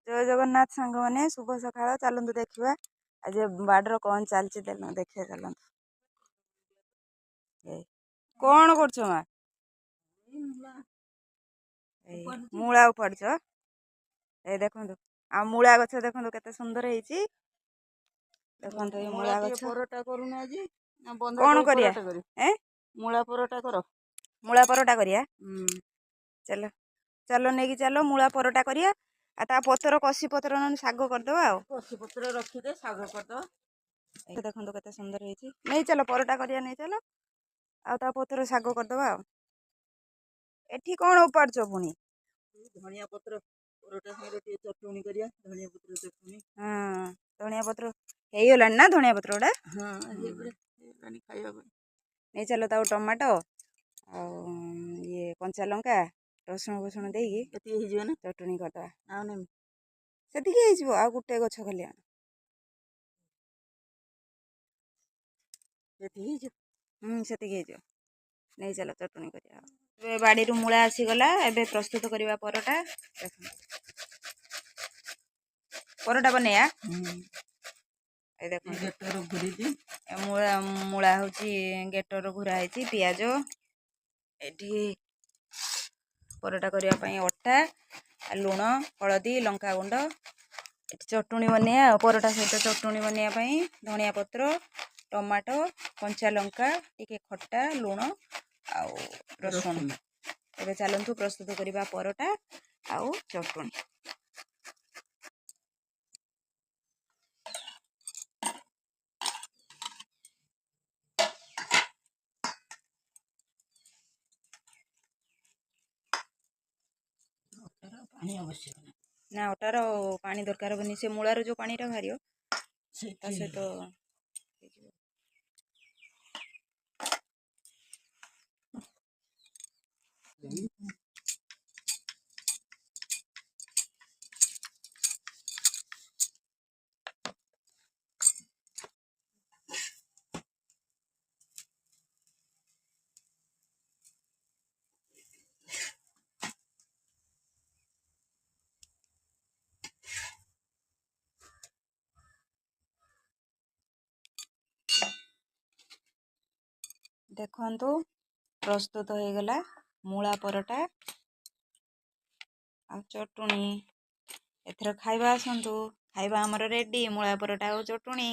जय जगन्नाथ सांग मैंने शुभ सकाळ चलतु देखा आज बाडर कौन चलती देखिए चलतु कौन कर माँ मूला उपाड़ ए देखो आ मूला गछ देखो केते सुंदर है देखो ये मूला गछ परोटा करूना आज कौन करिया ए मूला परोटा कर मूला परोटा करिया चलो चलो नहीं चलो मूला परोटा करिया आ ता पतर कसी पतर न शाग करदे कसी पत्र रखीदे शाग करद देखो केते सुंदर है नहीं चलो परोटा करिया नहीं चलो आ ता पतर शाग करदे एठी कौन उपाड़ पुणी धनिया पत्र परोटा संगे चटणी करिया धनिया पत्र चटणी हाँ धनिया पत्र हो ना धनिया पत्र गोटा हाँ खाइबा नहीं चलो ताऊ टमाटो ये कंचा लंका रसुण फसुण देकी ना चटणी करदे से आ गोटे गछ खाली आण से नहीं चलो चटणी करिया बाड़ी मूला आसीगला एबे प्रस्तुत करवा परोटा परोटा बनैया मूला हूँ गेटर घुरा है पियाज एठी परोटा करने अटा लुण हलदी लंका गुंड एठी चटणी बनैया परोटा सहित चटणी बनवाई धनिया पत्र टमाटो कंचा लंका टिके खट्टा लुण आउ रसुण एबे चलतु प्रस्तुत करवा परोटा आउ चटणी ना अटार पानी दरकार बनी से मूलार जो पानी बाहर सहित देखु प्रस्तुत हो गला मूला परोटा आ चटणी एथर खाइबा आसतु खाइबा हमर रेडी मूला परोटा और चटणी।